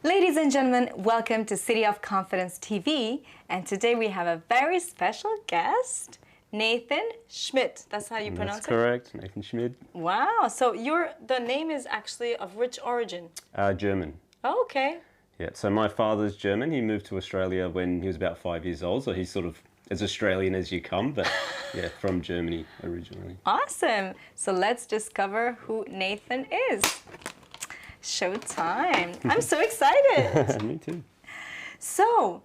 Ladies and gentlemen, welcome to City of Confidence TV, and today we have a very special guest, Nathan Schmidt. That's how you pronounce it? That's correct, Nathan Schmid. Wow, so the name is actually of which origin? German. Oh, okay. Yeah, so my father's German. He moved to Australia when he was about 5 years old, so he's sort of as Australian as you come, but yeah, from Germany originally. Awesome. So let's discover who Nathan is. Showtime. I'm so excited. Me too. So,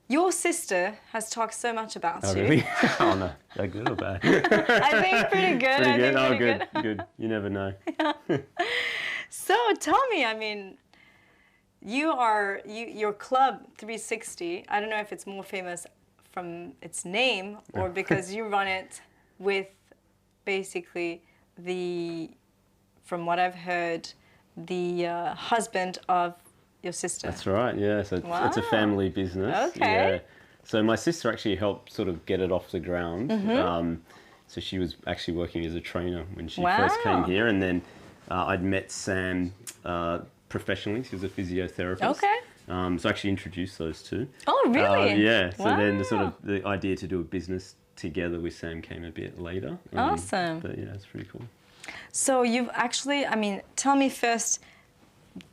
your sister has talked so much about you. Really? Oh no, that good or bad? I think pretty good. Pretty good? Oh, Pretty good, good. You never know. So tell me, I mean, your club 360, I don't know if it's more famous from its name or because you run it with basically from what I've heard, the husband of your sister. That's right, yeah. So it's a family business. Okay. Yeah. So my sister actually helped sort of get it off the ground. So she was actually working as a trainer when she first came here, and then I'd met Sam professionally. She was a physiotherapist. Okay. So I actually introduced those two. Oh, really? Yeah. So then the idea to do a business together with Sam came a bit later. Awesome. But yeah, it's pretty cool. So you've actually, I mean, tell me first,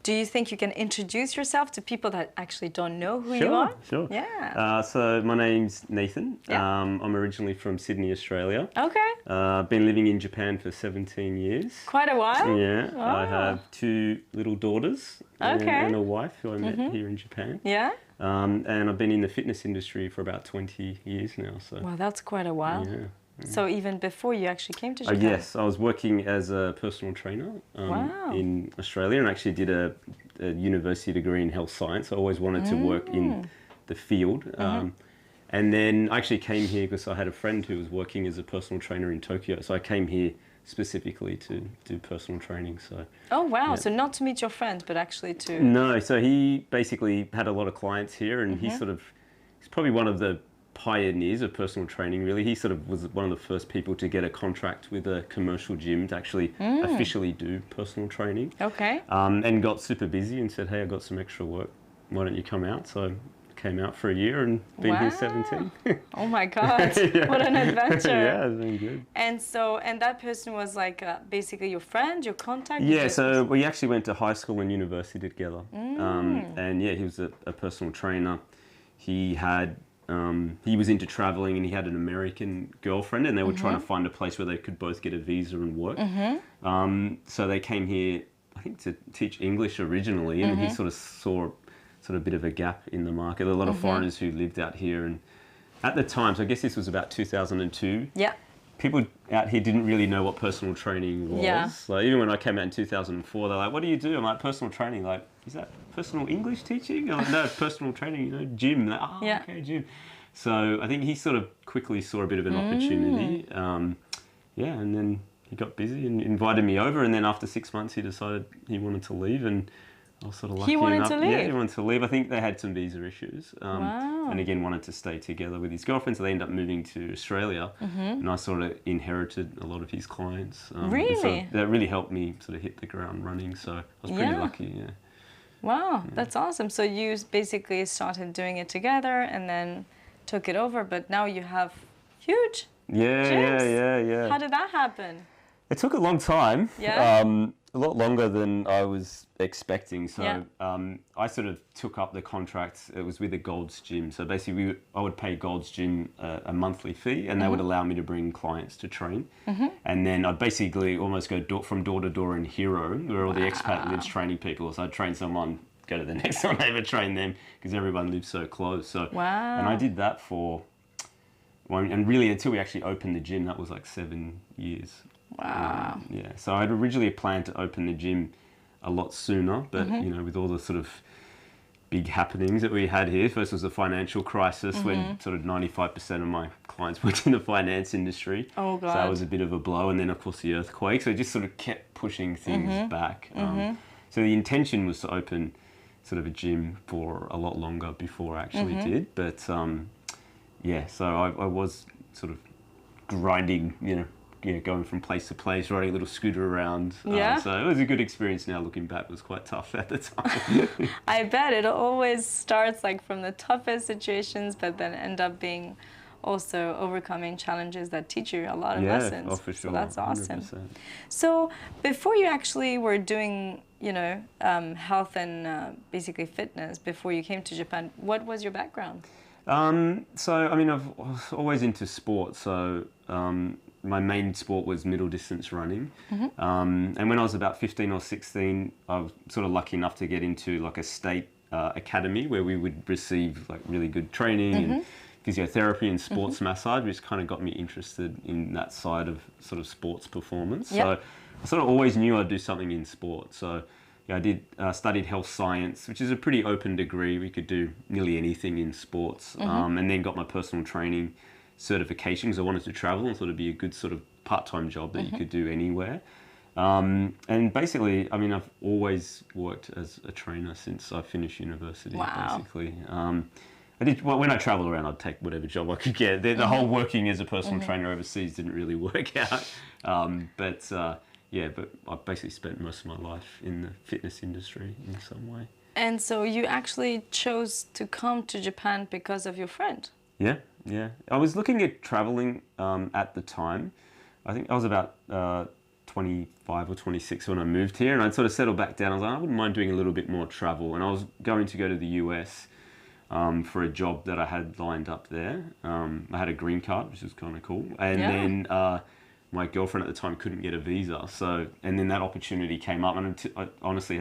do you think you can introduce yourself to people that actually don't know who you are? Sure. Yeah. So my name's Nathan. Yeah. I'm originally from Sydney, Australia. Okay. I've been living in Japan for 17 years. Quite a while? Yeah. Oh. I have 2 little daughters and a wife who I met here in Japan. Yeah? And I've been in the fitness industry for about 20 years now. So. Wow, that's quite a while. Yeah. So even before you actually came to Japan? Yes, I was working as a personal trainer in Australia, and actually did a university degree in health science. I always wanted to work in the field. And then I actually came here because I had a friend who was working as a personal trainer in Tokyo. So I came here specifically to do personal training. So. Oh, wow. Yeah. So not to meet your friend, but actually to... No, so he basically had a lot of clients here, and he's probably one of the pioneers of personal training, really. He sort of was one of the first people to get a contract with a commercial gym to actually officially do personal training. Okay. And got super busy and said, hey, I've got some extra work. Why don't you come out? So I came out for a year and been here 17. Oh my God, what an adventure. Yeah, it's been good. And so, and that person was like basically your friend, your contact? Yeah, so we actually went to high school and university together. And yeah, he was a personal trainer. He was into traveling, and he had an American girlfriend, and they were trying to find a place where they could both get a visa and work. So they came here, I think, to teach English originally, and he sort of saw a bit of a gap in the market. A lot of foreigners who lived out here, and at the time, so I guess this was about 2002. Yeah. People out here didn't really know what personal training was. Yeah. Like, even when I came out in 2004, they're like, what do you do? I'm like, personal training. Like, is that personal English teaching? I'm like, no, personal training, gym. Like, oh, yeah. Okay, gym. So I think he sort of quickly saw a bit of an opportunity. Yeah, and then he got busy and invited me over. And then after 6 months, he decided he wanted to leave. And I was sort of lucky enough. He wanted to leave? Yeah, he wanted to leave. I think they had some visa issues. Wow. And again, wanted to stay together with his girlfriend. So they ended up moving to Australia. And I sort of inherited a lot of his clients. Really? So that really helped me sort of hit the ground running. So I was pretty lucky, yeah. Wow, that's awesome. So you basically started doing it together and then took it over, but now you have huge gyms. Yeah. How did that happen? It took a long time. Yeah. A lot longer than I was expecting. So Yeah. I sort of took up the contract. It was with the Gold's Gym. So basically, I would pay Gold's Gym a monthly fee, and they would allow me to bring clients to train. And then I'd basically almost go from door to door in Hero, where all the expat lives, training people. So I'd train someone, go to the next one, never train them, because everyone lives so close. So and I did that for, and really until we actually opened the gym, that was like 7 years. Wow. Yeah, so I'd originally planned to open the gym a lot sooner, but you know, with all the sort of big happenings that we had here, first was the financial crisis when sort of 95% of my clients worked in the finance industry. Oh God. So that was a bit of a blow, and then of course the earthquake. So it just sort of kept pushing things back. So the intention was to open sort of a gym for a lot longer before I actually did, but yeah, so I was sort of grinding, you know, going from place to place, riding a little scooter around. Yeah. So it was a good experience now looking back. It was quite tough at the time. I bet it always starts like from the toughest situations, but then end up being also overcoming challenges that teach you a lot of lessons. Oh, for sure. So that's awesome. 100%. So before you actually were doing, health and basically fitness, before you came to Japan, what was your background? So, I mean, I was always into sport. So my main sport was middle distance running. And when I was about 15 or 16, I was sort of lucky enough to get into like a state academy where we would receive like really good training and physiotherapy and sports massage, which kind of got me interested in that side of sort of sports performance. Yep. So I sort of always knew I'd do something in sport. So I did studied health science, which is a pretty open degree. We could do nearly anything in sports, and then got my personal training certification because I wanted to travel and thought it'd be a good sort of part-time job that you could do anywhere. And basically, I mean, I've always worked as a trainer since I finished university. Wow. Basically, when I travel around, I'd take whatever job I could get. The whole working as a personal trainer overseas didn't really work out, but I basically spent most of my life in the fitness industry in some way. And so you actually chose to come to Japan because of your friend? Yeah. I was looking at traveling at the time. I think I was about 25 or 26 when I moved here, and I'd sort of settled back down. I was like, I wouldn't mind doing a little bit more travel. And I was going to go to the US for a job that I had lined up there. I had a green card, which was kind of cool. And then my girlfriend at the time couldn't get a visa. And then that opportunity came up, and I honestly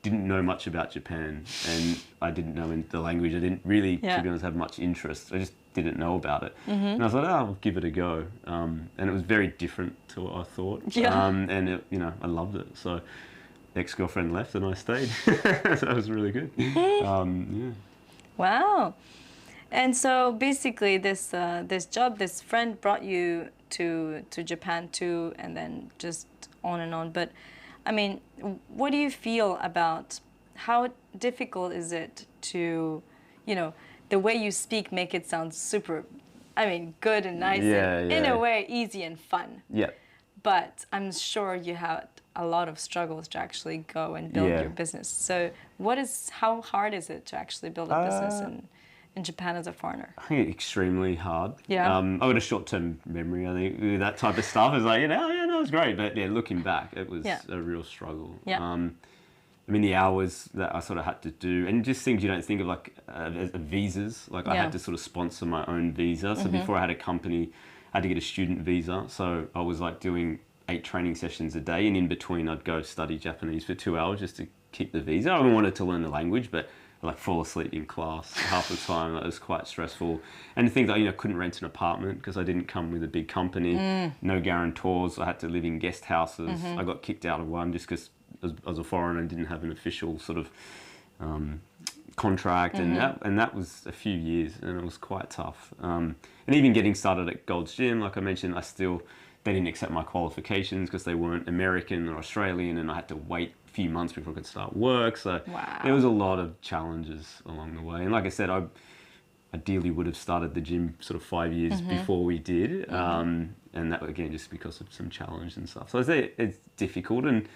didn't know much about Japan, and I didn't know the language. I didn't really, to be honest, have much interest. I just didn't know about it. And I was like, I'll give it a go. And it was very different to what I thought. And it, I loved it. So ex-girlfriend left and I stayed. So that was really good. Wow. And so basically this job, this friend brought you to Japan too, and then just on and on. But I mean, what do you feel about how difficult is it to, the way you speak make it sound super, good and nice and in a way easy and fun. Yeah. But I'm sure you had a lot of struggles to actually go and build your business. So how hard is it to actually build a business in Japan as a foreigner? I think it's extremely hard. Yeah. I got a short-term memory, I think, with that type of stuff. It's like, it was great. But looking back, it was a real struggle. Yeah. The hours that I sort of had to do, and just things you don't think of, like visas. Like I had to sort of sponsor my own visa. So before I had a company, I had to get a student visa. So I was like doing 8 training sessions a day, and in between I'd go study Japanese for 2 hours just to keep the visa. I wanted to learn the language, but I like fall asleep in class half the time. It was quite stressful. And the thing that I couldn't rent an apartment because I didn't come with a big company. No guarantors. I had to live in guest houses. I got kicked out of one just because I was a foreigner and didn't have an official sort of contract, and that was a few years, and it was quite tough. And even getting started at Gold's Gym, like I mentioned, they didn't accept my qualifications because they weren't American or Australian, and I had to wait a few months before I could start work. So there was a lot of challenges along the way. And like I said, I ideally would have started the gym sort of 5 years before we did, and that again just because of some challenge and stuff. So I say it's difficult and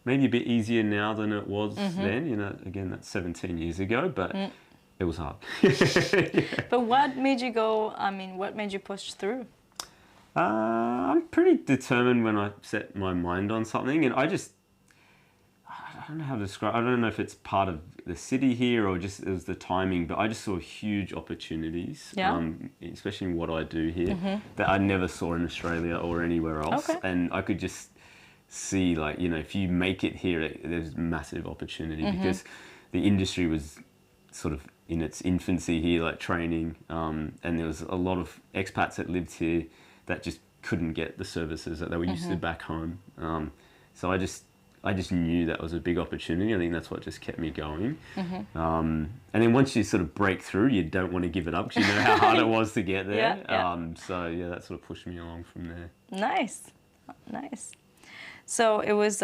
maybe a bit easier now than it was then. Again, that's 17 years ago, but it was hard. But what made you go? What made you push through? I'm pretty determined when I set my mind on something, and I don't know how to describe. I don't know if it's part of the city here or just it was the timing, but I just saw huge opportunities, especially in what I do here, that I never saw in Australia or anywhere else. And I could just see, like, if you make it here, there's massive opportunity because the industry was sort of in its infancy here, like training, and there was a lot of expats that lived here that just couldn't get the services that they were used to back home. So I just knew that was a big opportunity. I think that's what just kept me going. And then once you sort of break through, you don't want to give it up because you know how hard it was to get there. So that sort of pushed me along from there. Nice. So it was,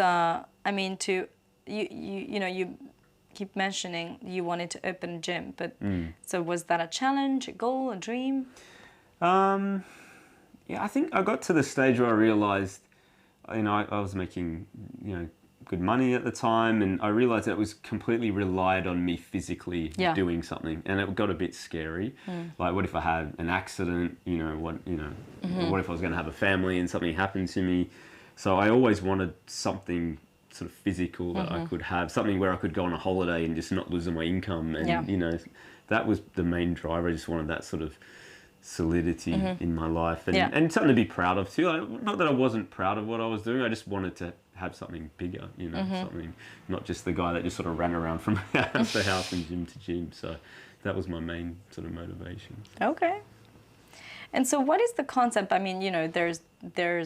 you keep mentioning you wanted to open a gym, but so was that a challenge, a goal, a dream? Yeah, I think I got to the stage where I realized, I was making, good money at the time, and I realized that it was completely relied on me physically doing something, and it got a bit scary. Like, what if I had an accident? What if I was going to have a family and something happened to me? So I always wanted something sort of physical that I could have, something where I could go on a holiday and just not losing my income, and that was the main driver. I just wanted that sort of solidity in my life, and something to be proud of too. Not that I wasn't proud of what I was doing, I just wanted to have something bigger, something, not just the guy that just sort of ran around from house to house and gym to gym. So that was my main sort of motivation. Okay. And so what is the concept? I mean, there's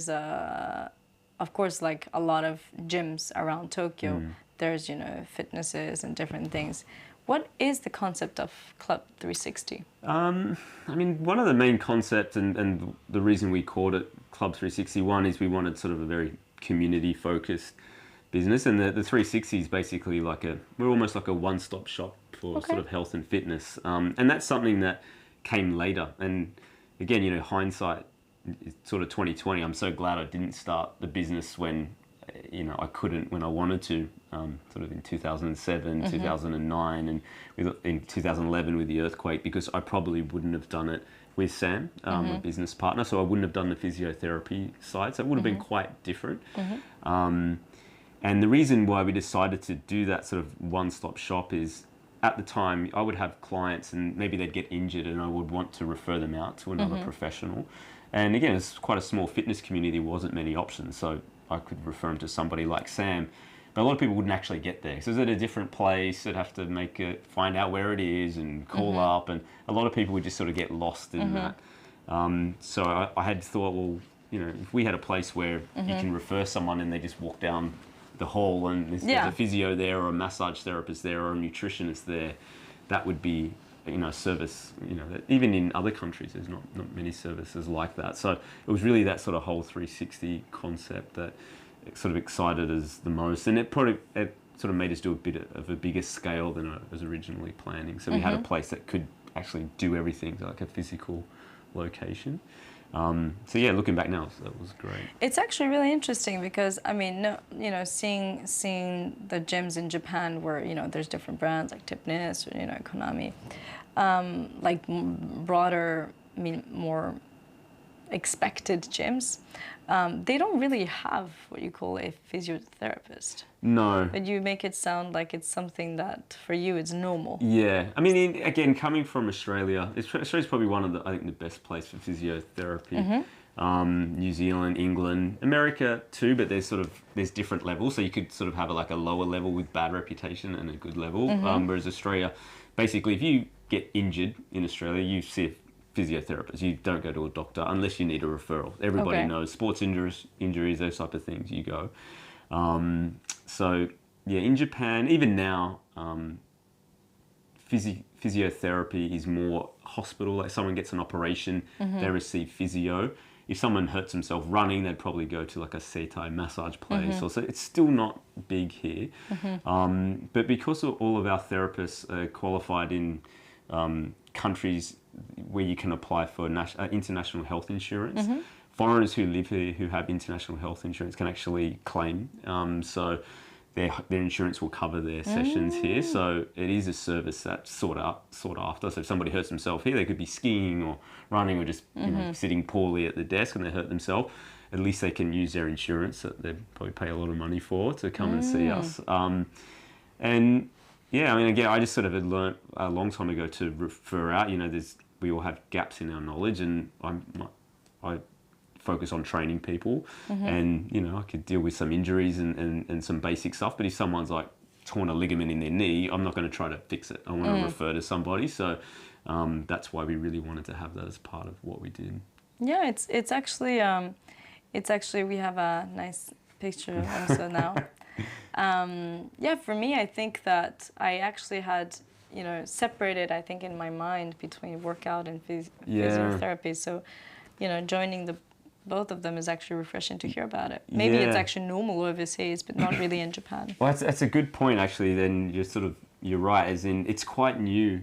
of course, like a lot of gyms around Tokyo. There's, fitnesses and different things. What is the concept of Club 360? I mean, one of the main concepts and the reason we called it Club 361 is we wanted sort of a very community-focused business, and the 360 is basically we're almost like a one-stop shop for sort of health and fitness, and that's something that came later. And again, hindsight is sort of 2020. I'm so glad I didn't start the business when I couldn't, when I wanted to, sort of in 2007, 2009, and in 2011 with the earthquake, because I probably wouldn't have done it with Sam, a business partner, so I wouldn't have done the physiotherapy side, so it would have been quite different. And the reason why we decided to do that sort of one-stop shop is, at the time, I would have clients and maybe they'd get injured and I would want to refer them out to another professional. And again, it's quite a small fitness community, there wasn't many options, so I could refer them to somebody like Sam. But a lot of people wouldn't actually get there. So it's at a different place, they'd have to find out where it is and call up, and a lot of people would just sort of get lost in that. So I had thought, well, if we had a place where you can refer someone and they just walk down the hall and there's a physio there or a massage therapist there or a nutritionist there, that would be a service, even in other countries there's not many services like that. So it was really that sort of whole 360 concept that sort of excited us the most, and it sort of made us do a bit of a bigger scale than I was originally planning. So we had a place that could actually do everything, like a physical location. So yeah, looking back now, that was great. It's actually really interesting because, I mean, seeing the gyms in Japan where, there's different brands like Tipness or, Konami, like broader, more expected gyms, they don't really have what you call a physiotherapist. No. But you make it sound like it's something that for you it's normal. Yeah, I mean, again, coming from Australia's probably one of the best place for physiotherapy. New Zealand, England, America too, but there's different levels. So you could sort of have a lower level with bad reputation and a good level. Whereas Australia, basically, if you get injured in Australia, you see a physiotherapist. You don't go to a doctor unless you need a referral. Everybody knows sports injuries, those type of things. You go. So yeah, in Japan, even now, physiotherapy is more hospital. Like someone gets an operation, they receive physio. If someone hurts themselves running, they'd probably go to like a Seitai massage place. So it's still not big here. But because all of our therapists are qualified in countries where you can apply for international health insurance, foreigners who live here who have international health insurance can actually claim. So their insurance will cover their sessions here. So it is a service that's sought after. So if somebody hurts themselves here, they could be skiing or running or just sitting poorly at the desk and they hurt themselves. At least they can use their insurance that they probably pay a lot of money for to come and see us. And yeah, I mean, again, I just sort of had learnt a long time ago to refer out. We all have gaps in our knowledge, and I focus on training people, and I could deal with some injuries and some basic stuff. But if someone's like torn a ligament in their knee, I'm not going to try to fix it. I want to refer to somebody. So that's why we really wanted to have that as part of what we did. Yeah, it's actually we have a nice picture also now. Yeah, for me, I think that I actually had, separated, I think, in my mind between workout and physiotherapy. So, joining both of them is actually refreshing to hear about it. Maybe it's actually normal overseas, but not really in Japan. Well, that's a good point, actually. Then you're sort of you're right, as in it's quite new,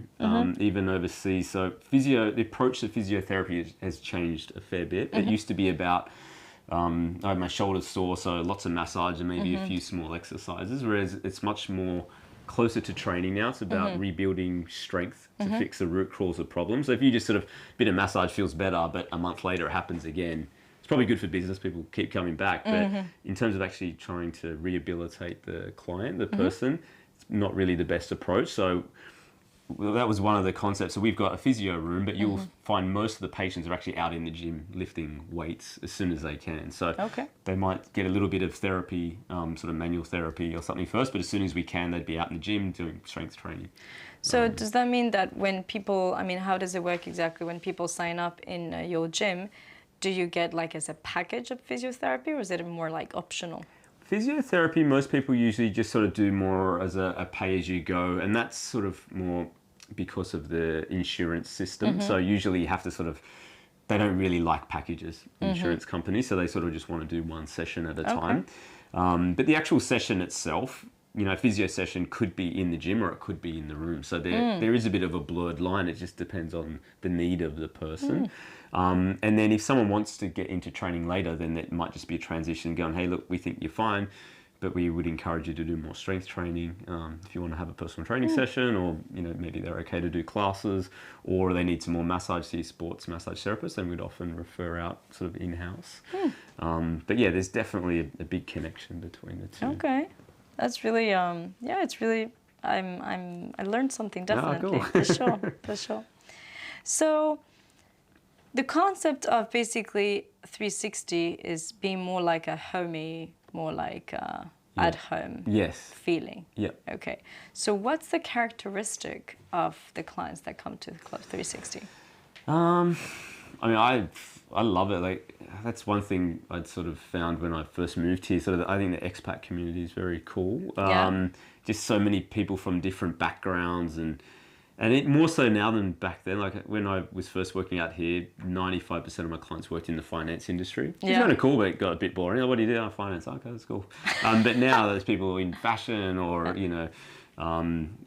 even overseas. So the approach to physiotherapy has changed a fair bit. It used to be about, I had my shoulders sore, so lots of massage and maybe a few small exercises, whereas it's much more closer to training now. It's about rebuilding strength to fix the root cause of problems. So if you just sort of, bit of massage feels better, but a month later it happens again, it's probably good for business. People keep coming back. But in terms of actually trying to rehabilitate the client, the person, not really the best approach. So that was one of the concepts. So we've got a physio room, but you'll find most of the patients are actually out in the gym lifting weights as soon as they can. So they might get a little bit of therapy, sort of manual therapy or something first, but as soon as we can, they'd be out in the gym doing strength training. So does that mean that when people, I mean, how does it work exactly? When people sign up in your gym, do you get like as a package of physiotherapy, or is it more like optional? Physiotherapy, most people usually just sort of do more as a pay-as-you-go, and that's sort of more because of the insurance system. So usually you have to sort of, they don't really like packages, insurance companies, so they sort of just want to do one session at a time. But the actual session itself, you know, physio session could be in the gym or it could be in the room. So there is a bit of a blurred line. It just depends on the need of the person. And then if someone wants to get into training later, then it might just be a transition going, hey, look, we think you're fine, but we would encourage you to do more strength training. If you want to have a personal training session, or, you know, maybe they're okay to do classes, or they need some more massage, see a sports massage therapist, then we'd often refer out sort of in-house. But yeah, there's definitely a big connection between the two. Okay. That's really, yeah, it's really, I learned something definitely, cool. for sure. So the concept of basically 360 is being more like a homey, more like at home feeling. Yeah. Okay. So what's the characteristic of the clients that come to Club 360? I mean, I love it. Like, that's one thing I'd sort of found when I first moved here. Sort of, I think the expat community is very cool. Just so many people from different backgrounds, and it more so now than back then. Like when I was first working out here, 95% of my clients worked in the finance industry. It's kind of cool, but it got a bit boring. Oh, what do you do? Oh, finance. Okay, that's cool. But now there's people in fashion, or you know,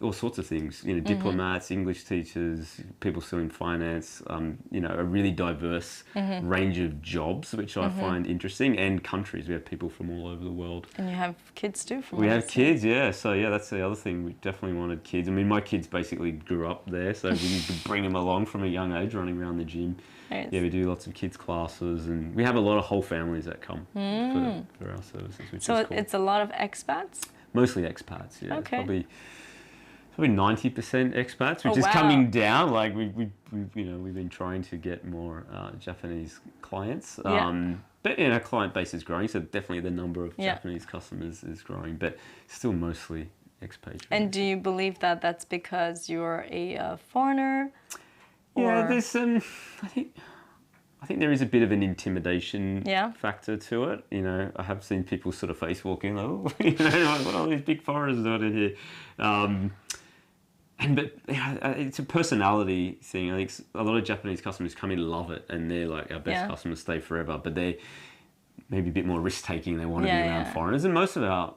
all sorts of things, you know, diplomats, English teachers, people still in finance, you know, a really diverse range of jobs, which I find interesting, and countries. We have people from all over the world. And you have kids too? We have kids, yeah. So yeah, that's the other thing. We definitely wanted kids. I mean, my kids basically grew up there, so we need to bring them along from a young age, running around the gym. Nice. Yeah, we do lots of kids classes, and we have a lot of whole families that come for our services, which is cool. So it's a lot of expats? Mostly expats, yeah. Okay. Probably 90% expats, which is coming down. Like we've been trying to get more Japanese clients. But you know, client base is growing, so definitely the number of Japanese customers is growing, but still mostly expatriates. And do you believe that that's because you're a foreigner? Yeah, there's I think there is a bit of an intimidation factor to it. You know, I have seen people sort of face walking, oh, you know, what are all these big foreigners doing in here? But it's a personality thing. I think a lot of Japanese customers come in, love it, and they're like our best customers, stay forever. But they're maybe a bit more risk taking. They want to be around foreigners, and most of our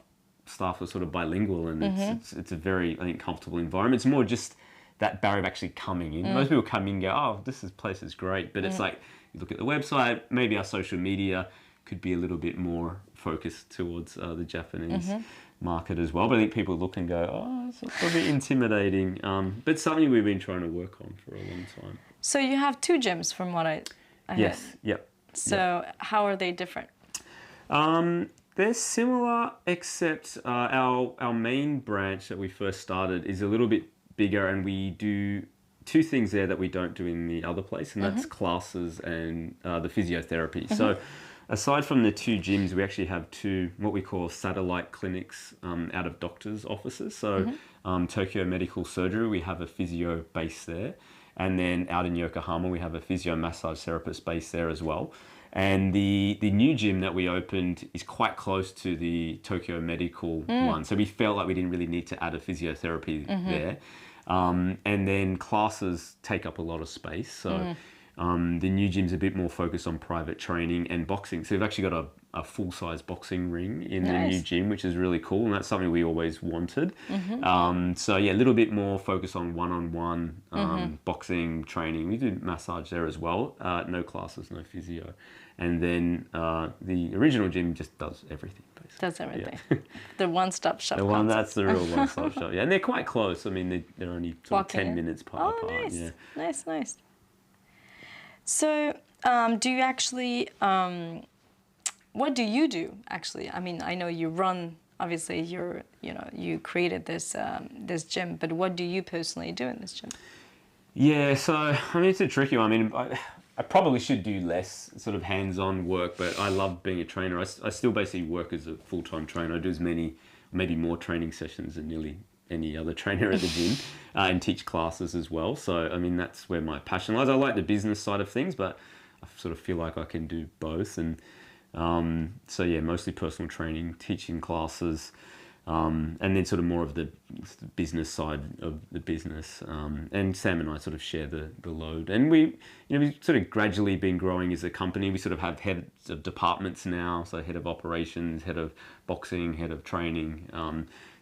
staff are sort of bilingual, and it's a very, I think, comfortable environment. It's more just that barrier of actually coming in. Most people come in and go, oh, place is great, but it's like, you look at the website, maybe our social media could be a little bit more focused towards the Japanese market as well. But I think people look and go, oh, it's a bit intimidating. But something we've been trying to work on for a long time. So you have 2 gyms from what I Yes, heard. yep. So how are they different? They're similar, except our main branch that we first started is a little bit bigger, and we do 2 things there that we don't do in the other place, and that's classes and the physiotherapy. So aside from the 2 gyms, we actually have 2 what we call satellite clinics out of doctors' offices. So Tokyo Medical Surgery, we have a physio base there, and then out in Yokohama, we have a physio massage therapist base there as well. And the new gym that we opened is quite close to the Tokyo Medical one. So we felt like we didn't really need to add a physiotherapy there. And then classes take up a lot of space. So The new gym's a bit more focused on private training and boxing. So we've actually got a full-size boxing ring in the new gym, which is really cool, and that's something we always wanted. So yeah, a little bit more focus on one-on-one boxing training. We do massage there as well. No classes, no physio. And then the original gym just does everything, basically. Does everything. Yeah. The one-stop shop. That's the real one-stop shop. Yeah, and they're quite close. I mean, they're only sort of 10 minutes apart. Nice. Yeah. Nice. So, do you actually? What do you do actually? I mean, I know you run. Obviously, you created this gym, but what do you personally do in this gym? Yeah, so I mean, it's a tricky one. I mean, I probably should do less sort of hands-on work, but I love being a trainer. I still basically work as a full-time trainer. I do as many, maybe more training sessions than nearly any other trainer at the gym, and teach classes as well. So, I mean, that's where my passion lies. I like the business side of things, but I sort of feel like I can do both. And so, yeah, mostly personal training, teaching classes, and then sort of more of the business side of the business. And Sam and I sort of share the load. And we've sort of gradually been growing as a company. We sort of have heads of departments now, so head of operations, head of boxing, head of training,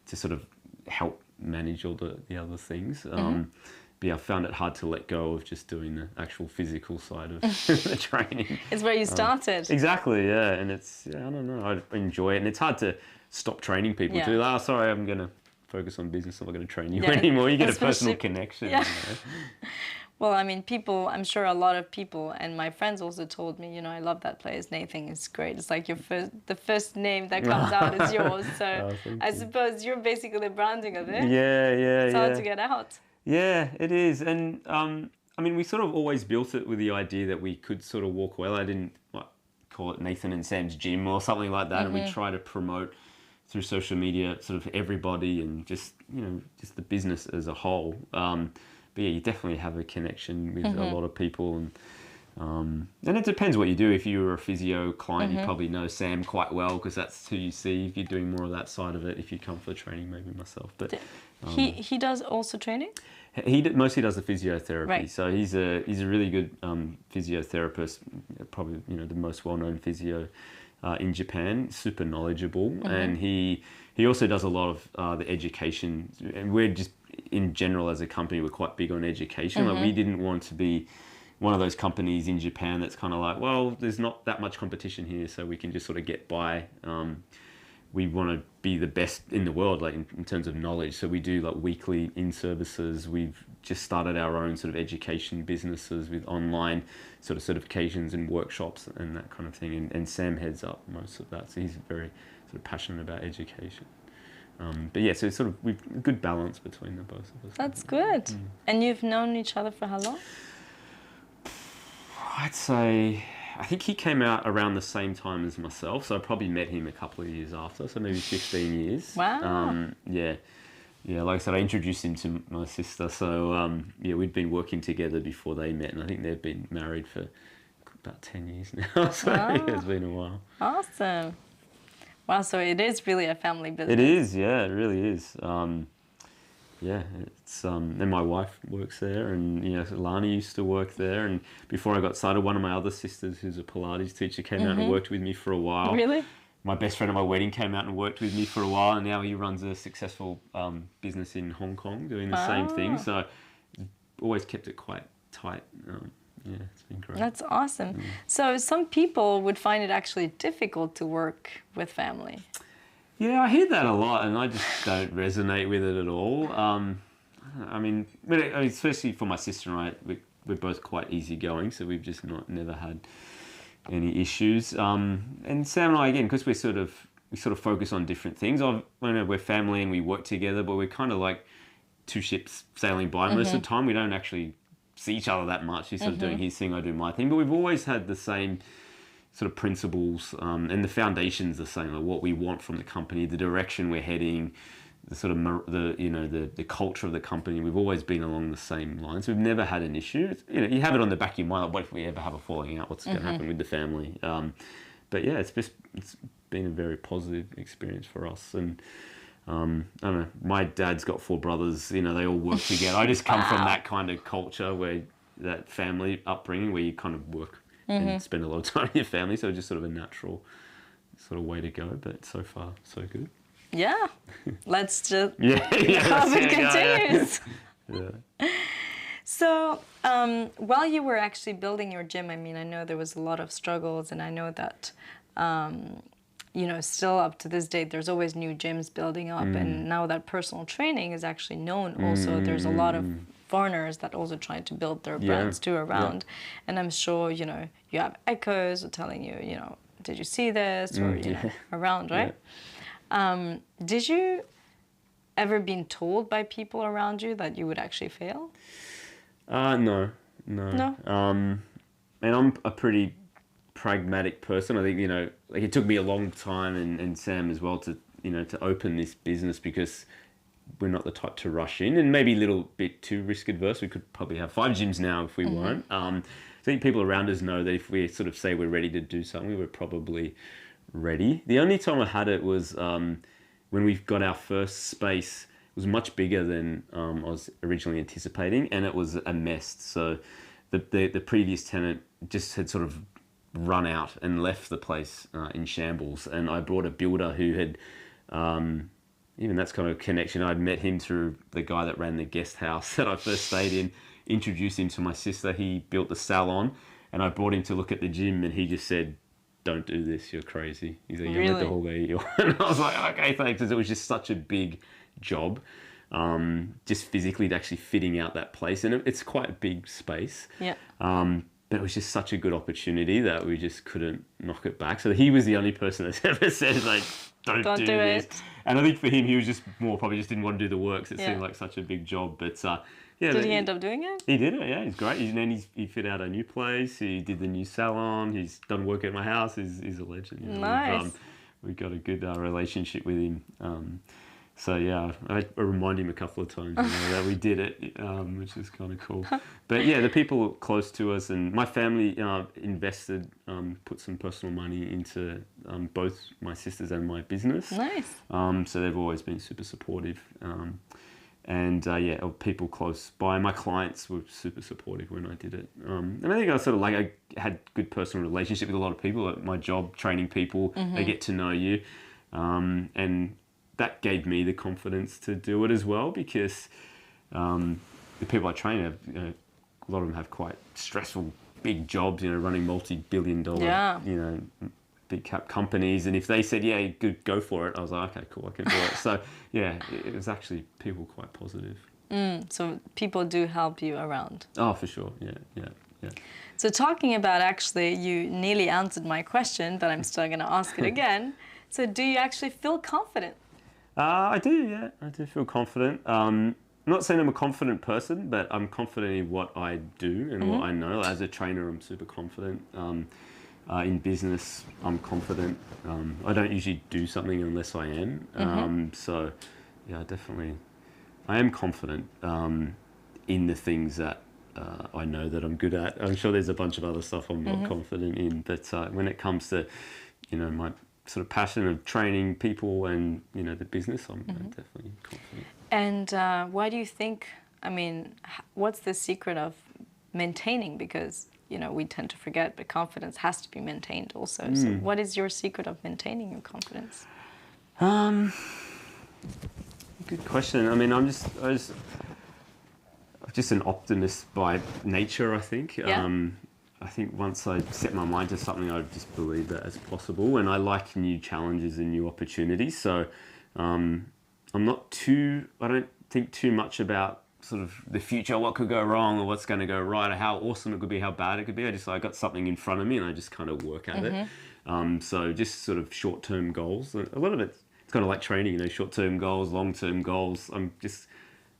to sort of help manage all the other things. But yeah, I found it hard to let go of just doing the actual physical side of the training. It's where you started. Exactly, yeah. And it's, I don't know, I enjoy it. And it's hard to stop training people too. Like, sorry, I'm going to focus on business. I'm not going to train you anymore. You get a personal connection. Yeah. Well, I mean, I'm sure a lot of people, and my friends also told me, I love that place. Nathan is great. It's like the first name that comes out is yours. So I suppose you're basically the branding of it. Yeah. It's hard to get out. Yeah, it is. And I mean, we sort of always built it with the idea that we could sort of walk well. I didn't call it Nathan and Sam's gym or something like that. And we try to promote through social media sort of everybody and just the business as a whole. But yeah, you definitely have a connection with a lot of people, and it depends what you do. If you're a physio client, you probably know Sam quite well because that's who you see. If you're doing more of that side of it, if you come for training, maybe myself. But he does also training. He mostly does the physiotherapy. Right. So he's a really good physiotherapist, probably the most well-known physio in Japan. Super knowledgeable, and he also does a lot of the education. And we're just in general as a company, we're quite big on education. Like we didn't want to be one of those companies in Japan that's kind of like, well, there's not that much competition here, so we can just sort of get by. We want to be the best in the world, like in terms of knowledge. So we do like weekly in-services. We've just started our own sort of education businesses with online sort of certifications and workshops and that kind of thing. And Sam heads up most of that. So he's very sort of passionate about education. But yeah, so it's sort of we've good balance between the both of us. That's good. And you've known each other for how long? I'd say, I think he came out around the same time as myself, so I probably met him a couple of years after, so maybe 15 years. Wow. Yeah, like I said, I introduced him to my sister, so yeah, we'd been working together before they met, and I think they've been married for about 10 years now, so yeah, it's been a while. Awesome. Wow, so it is really a family business. It is, yeah, it really is. Yeah, it's and my wife works there, and Lani used to work there, and before I got started, one of my other sisters, who's a Pilates teacher, came out and worked with me for a while. Really? My best friend at my wedding came out and worked with me for a while, and now he runs a successful business in Hong Kong doing the same thing. So always kept it quite tight. Yeah, it's been great. That's awesome. So some people would find it actually difficult to work with family. Yeah, I hear that a lot, and I just don't resonate with it at all. I mean, especially for my sister and I, we're both quite easygoing, so we've just never had any issues. And Sam and I, again, because we sort of focus on different things. We're family and we work together, but we're kind of like two ships sailing by most of the time. We don't actually see each other that much. He's sort of doing his thing, I do my thing, but we've always had the same sort of principles, and the foundation's the same, like what we want from the company, the direction we're heading, the sort of the culture of the company. We've always been along the same lines. We've never had an issue. You have it on the back of your mind, like, what if we ever have a falling out? What's going to happen with the family? But yeah, it's been a very positive experience for us. And I don't know, my dad's got 4 brothers. They all work together. I just come from that kind of culture where that family upbringing where you kind of work and spend a lot of time with your family. So just sort of a natural sort of way to go. But so far, so good. Yeah. Let's just Yeah, hope it yeah, continues. yeah. So while you were actually building your gym, I mean, I know there was a lot of struggles, and I know that, you know, still up to this date, there's always new gyms building up. And now that personal training is actually known also, there's a lot of foreigners that also try to build their brands too around. And I'm sure, you know, you have echoes telling you, you know, did you see this? Or, you know, around, right? Did you ever been told by people around you that you would actually fail? No. And I'm a pretty pragmatic person. I think, you know, like it took me a long time, and Sam as well, to, you know, to open this business, because we're not the type to rush in, and maybe a little bit too risk adverse. We could probably have 5 gyms now if we weren't. I think people around us know that if we sort of say we're ready to do something, we're probably ready. The only time I had it was when we got our first space. It was much bigger than I was originally anticipating, and it was a mess. So the previous tenant just had sort of run out and left the place in shambles. And I brought a builder who had, even that's kind of a connection. I'd met him through the guy that ran the guest house that I first stayed in, introduced him to my sister. He built the salon, and I brought him to look at the gym, and he just said, "Don't do this, you're crazy." He's like, "You're the whole guy." And I was like, "Okay, thanks." Because it was just such a big job, just physically actually fitting out that place, and it's quite a big space. Yeah. But it was just such a good opportunity that we just couldn't knock it back. So he was the only person that's ever said, like, don't do this. It. And I think for him, he was just probably just didn't want to do the work, because it seemed like such a big job. But yeah. Did he end up doing it? He did it, yeah. He's great. He fit out a new place. He did the new salon. He's done work at my house. He's a legend. You know. Nice. We've got a good relationship with him. So yeah, I remind him a couple of times, you know, that we did it, which is kind of cool. But yeah, the people close to us, and my family invested, put some personal money into both my sisters and my business. Nice. So they've always been super supportive. And yeah, people close by, my clients were super supportive when I did it. And I think I sort of I had good personal relationship with a lot of people at my job, training people. They get to know you, and that gave me the confidence to do it as well, because the people I train have, you know, a lot of them have quite stressful, big jobs, you know, running multi-billion-dollar, you know, big cap companies. And if they said, yeah, good, go for it, I was like, okay, cool, I can do it. So yeah, it was actually people quite positive. So people do help you around. Oh, for sure, yeah. So talking about, actually, you nearly answered my question, but I'm still going to ask it again. So do you actually feel confident? I do, yeah. I do feel confident. I'm not saying I'm a confident person, but I'm confident in what I do and what I know. As a trainer, I'm super confident. In business, I'm confident. I don't usually do something unless I am. So, yeah, I am confident in the things that I know that I'm good at. I'm sure there's a bunch of other stuff I'm not confident in, but when it comes to, you know, my sort of passion of training people and, you know, the business, I'm definitely confident. And why do you think, I mean, what's the secret of maintaining? Because, you know, we tend to forget, but confidence has to be maintained also. So what is your secret of maintaining your confidence? Good question. I mean, I'm just an optimist by nature, I think. Yeah. I think once I set my mind to something, I just believe that it's possible, and I like new challenges and new opportunities. So I don't think too much about sort of the future, what could go wrong or what's going to go right, or how awesome it could be, how bad it could be. I got something in front of me and I just kind of work at it. So just sort of short-term goals. A lot of it's kind of like training, you know, short-term goals, long-term goals.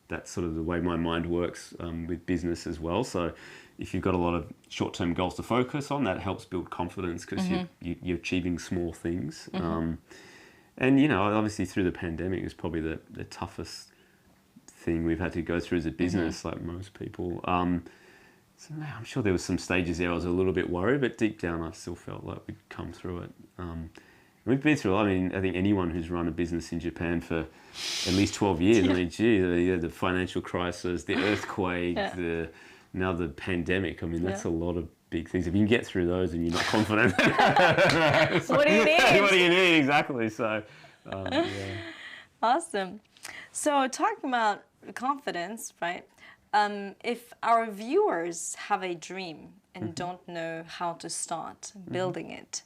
That's sort of the way my mind works with business as well. So if you've got a lot of short-term goals to focus on, that helps build confidence, because you're achieving small things. And, you know, obviously through the pandemic is probably the toughest thing we've had to go through as a business, like most people. So I'm sure there was some stages there I was a little bit worried, but deep down I still felt like we'd come through it. We've been through, I mean, I think anyone who's run a business in Japan for at least 12 years, I mean, gee, the financial crisis, the earthquake, the now the pandemic, I mean, that's Yeah. a lot of big things. If you can get through those and you're not confident, What do you need? what do you need exactly? So, yeah. Awesome. So talking about confidence, right? If our viewers have a dream and don't know how to start building it,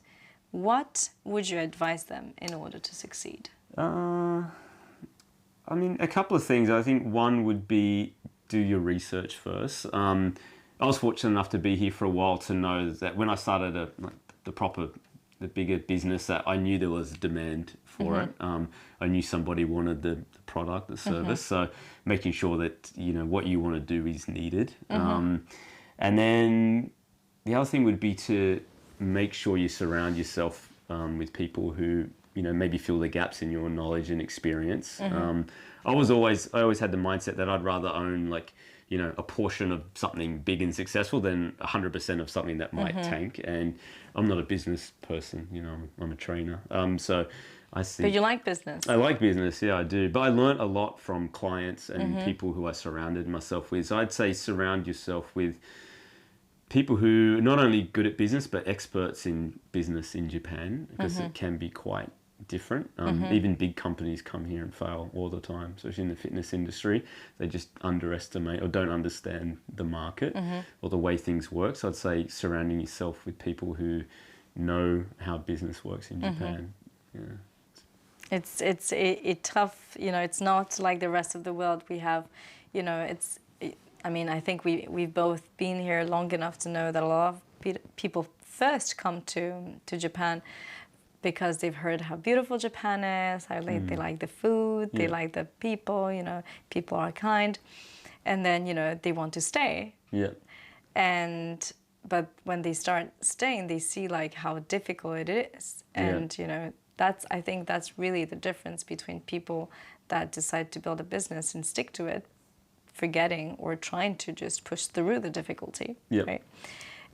what would you advise them in order to succeed? I mean, a couple of things. I think one would be do your research first. I was fortunate enough to be here for a while to know that when I started the bigger business, that I knew there was demand for it. I knew somebody wanted the product, the service. So making sure that, you know, what you want to do is needed. And then the other thing would be to make sure you surround yourself with people who, you know, maybe fill the gaps in your knowledge and experience. I always had the mindset that I'd rather own, like, you know, a portion of something big and successful than 100% of something that might tank. And I'm not a business person, you know, I'm a trainer. So I see. But you like business. I like business, yeah, I do. But I learned a lot from clients and people who I surrounded myself with. So I'd say surround yourself with people who are not only good at business, but experts in business in Japan, because it can be quite different. Even big companies come here and fail all the time, especially in the fitness industry. They just underestimate or don't understand the market or the way things work. So I'd say surrounding yourself with people who know how business works in Japan. Yeah. It's tough, you know, it's not like the rest of the world. We have, you know, I mean, I think we've both been here long enough to know that a lot of people first come to Japan because they've heard how beautiful Japan is, how they like the food, they like the people, you know, people are kind, and then, you know, they want to stay. Yeah. But when they start staying, they see like how difficult it is, and you know, I think that's really the difference between people that decide to build a business and stick to it, forgetting or trying to just push through the difficulty, right?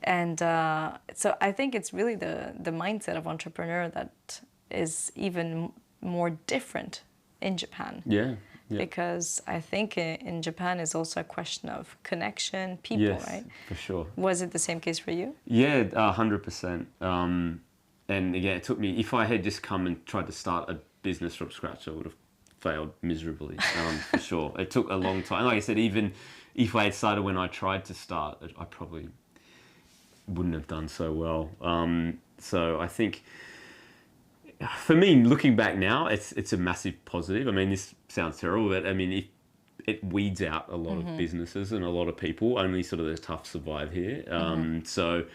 And so I think it's really the mindset of entrepreneur that is even more different in Japan. Yeah. Because I think in Japan is also a question of connection, people, Yes, right? for sure. Was it the same case for you? Yeah, 100%. And again, it took me, if I had just come and tried to start a business from scratch, I would have failed miserably, for sure. It took a long time. Like I said, even if I had started when I tried to start, I probably wouldn't have done so well. So I think, for me, looking back now, it's a massive positive. I mean, this sounds terrible, but I mean, it weeds out a lot of businesses and a lot of people. Only sort of the tough survive here. So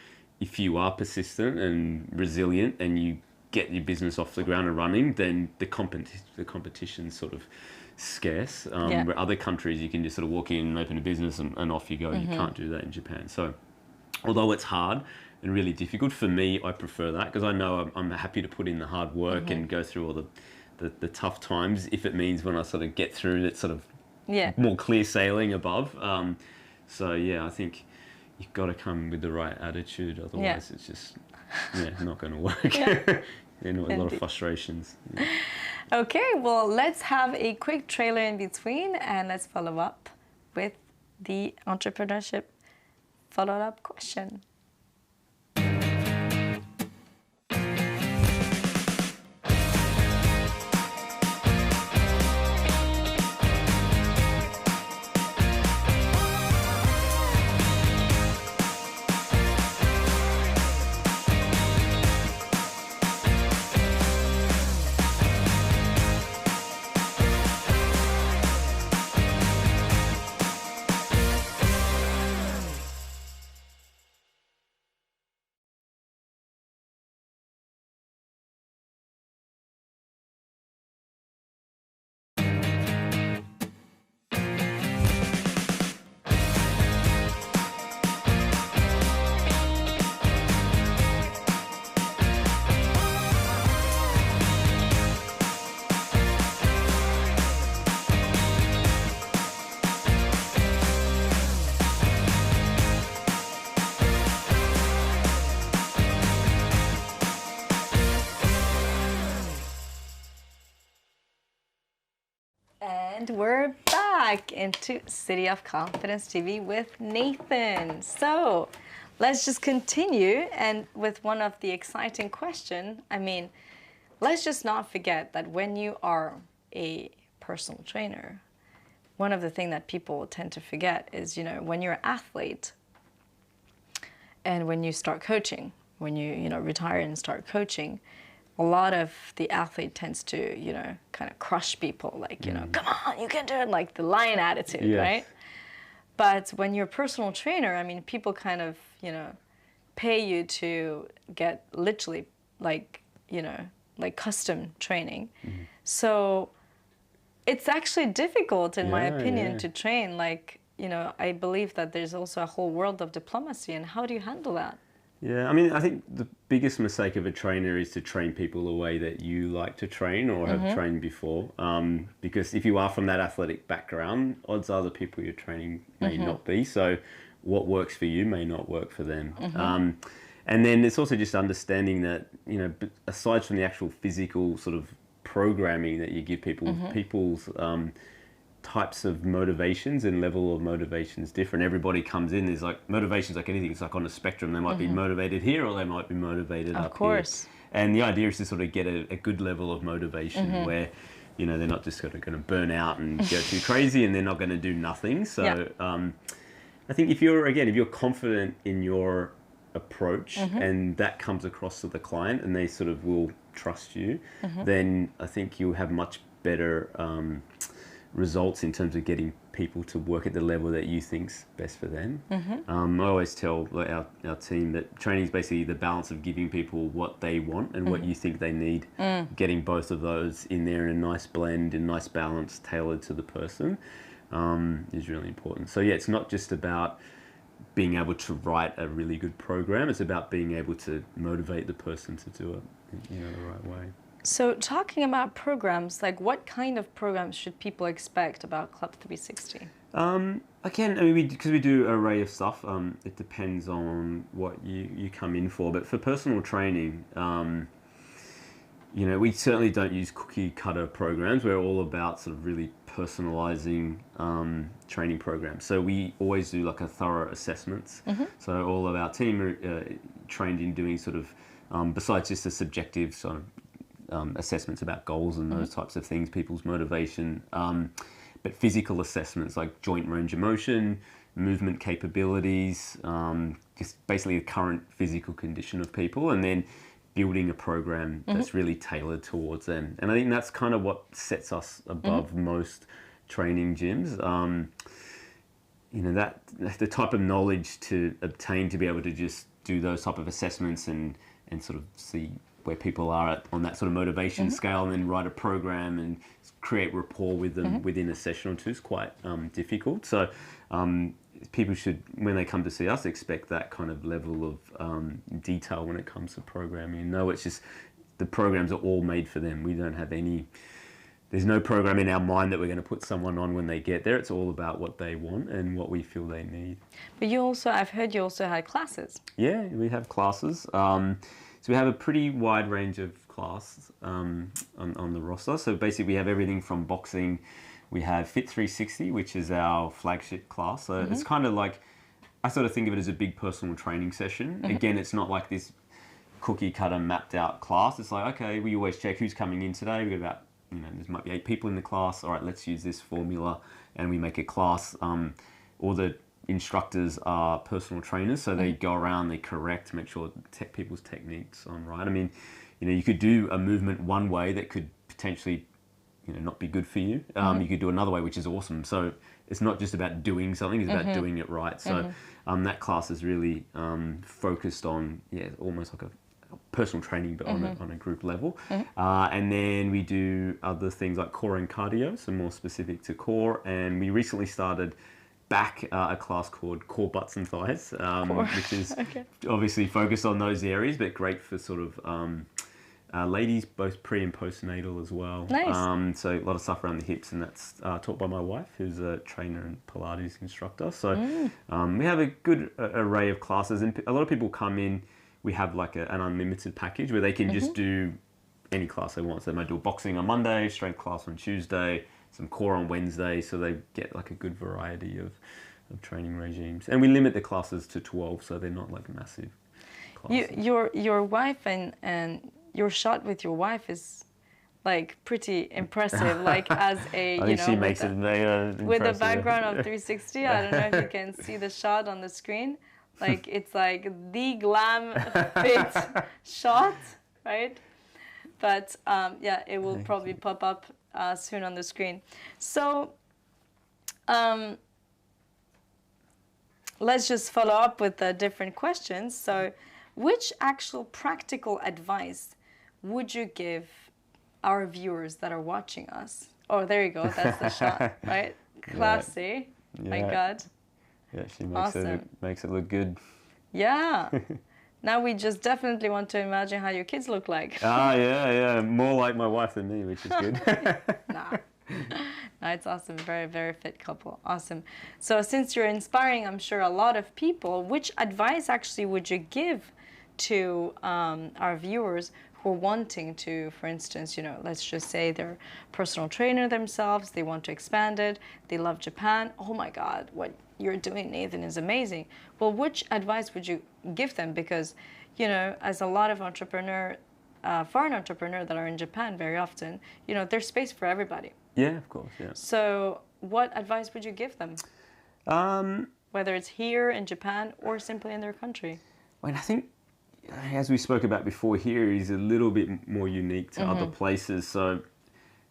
if you are persistent and resilient and you get your business off the ground and running, then the competition's sort of scarce. Where other countries, you can just sort of walk in and open a business and off you go. You can't do that in Japan. So although it's hard and really difficult, for me, I prefer that because I know I'm happy to put in the hard work and go through all the tough times if it means when I sort of get through it, sort of more clear sailing above. So yeah, I think you've got to come with the right attitude, otherwise it's just not going to work. A lot of frustrations. Okay, well, let's have a quick trailer in between and let's follow up with the entrepreneurship follow-up question. And we're back. back into City of Confidence TV with Nathan. So let's just continue, and with one of the exciting questions. I mean, let's just not forget that when you are a personal trainer, one of the things that people tend to forget is, you know, when you're an athlete and when you start coaching, when you retire and start coaching, a lot of the athlete tends to, you know, kind of crush people, like, you know, come on, you can do it, like the lion attitude, Yes. right? But when you're a personal trainer, I mean, people kind of, you know, pay you to get literally like, you know, like custom training. So it's actually difficult, in my opinion, to train. Like, you know, I believe that there's also a whole world of diplomacy, and how do you handle that? Yeah, I mean, I think the biggest mistake of a trainer is to train people the way that you like to train or have trained before. Because if you are from that athletic background, odds are the people you're training may not be. So what works for you may not work for them. And then it's also just understanding that, you know, aside from the actual physical sort of programming that you give people, people's types of motivations and level of motivations different. Everybody comes in, there's like motivations like anything. It's like on a spectrum. They might be motivated here or they might be motivated up here. And the idea is to sort of get a good level of motivation where, you know, they're not just sort of going to burn out and go too crazy, and they're not going to do nothing. So I think if you're confident in your approach and that comes across to the client and they sort of will trust you, then I think you'll have much better results in terms of getting people to work at the level that you think's best for them. I always tell our team that training is basically the balance of giving people what they want and what you think they need. Getting both of those in there in a nice blend, in nice balance, tailored to the person, is really important. So yeah, it's not just about being able to write a really good program. It's about being able to motivate the person to do it, you know, the right way. So talking about programs, like what kind of programs should people expect about Club 360? Again, I mean, because we do an array of stuff, it depends on what you come in for. But for personal training, you know, we certainly don't use cookie cutter programs. We're all about sort of really personalizing training programs. So we always do like a thorough assessments. So all of our team are trained in doing sort of, besides just the subjective sort of assessments about goals and those types of things, people's motivation, but physical assessments like joint range of motion, movement capabilities, just basically the current physical condition of people, and then building a program that's really tailored towards them. And I think that's kind of what sets us above most training gyms. You know, that the type of knowledge to obtain to be able to just do those type of assessments and sort of see where people are on that sort of motivation scale, and then write a program and create rapport with them within a session or two is quite difficult. So people should, when they come to see us, expect that kind of level of detail when it comes to programming. No, it's just the programs are all made for them. We don't have there's no program in our mind that we're going to put someone on when they get there. It's all about what they want and what we feel they need. But you also, I've heard you also had classes. Yeah, we have classes. So we have a pretty wide range of classes on the roster. So basically we have everything from boxing. We have Fit 360, which is our flagship class. So it's kind of like, I sort of think of it as a big personal training session. Again, it's not like this cookie cutter mapped out class. It's like, okay, we always check who's coming in today. We've got about, you know, there might be 8 people in the class. All right, let's use this formula, and we make a class. All the instructors are personal trainers, so they go around, they correct, make sure people's techniques on right. I mean, you know, you could do a movement one way that could potentially, you know, not be good for you. You could do another way, which is awesome. So it's not just about doing something; it's about doing it right. So that class is really focused on, almost like a personal training, but on a group level. And then we do other things like core and cardio, so more specific to core. And we recently started back a class called Core, Butts and Thighs, which is obviously focused on those areas, but great for sort of ladies, both pre and postnatal as well. Nice. So a lot of stuff around the hips, and that's taught by my wife, who's a trainer and Pilates instructor. So we have a good array of classes, and a lot of people come in. We have like an unlimited package where they can just do any class they want. So they might do boxing on Monday, strength class on Tuesday, some core on Wednesday, so they get like a good variety of training regimes. And we limit the classes to 12, so they're not like massive classes. Your wife and your shot with your wife is like pretty impressive. Like as a I think she makes it with a background of 360. I don't know if you can see the shot on the screen. Like it's like the glam fit shot, right? But yeah, it will probably pop up soon on the screen. So let's just follow up with the different questions. So which actual practical advice would you give our viewers that are watching us? Oh, there you go. That's the shot, right? Classy. Yeah. My God. Yeah, she makes it look good. Yeah. Now we just definitely want to imagine how your kids look like. Yeah. More like my wife than me, which is good. Nah. No, it's awesome. Very, very fit couple. Awesome. So since you're inspiring, I'm sure, a lot of people, which advice actually would you give to our viewers who are wanting to, for instance, you know, let's just say they're personal trainer themselves, they want to expand it, they love Japan. Oh my God, what you're doing, Nathan, is amazing. Well, which advice would you give them? Because, you know, as a lot of foreign entrepreneurs that are in Japan very often, you know, there's space for everybody. Yeah, of course, yeah. So what advice would you give them? Whether it's here in Japan or simply in their country? Well, I think, as we spoke about before, here is a little bit more unique to other places. So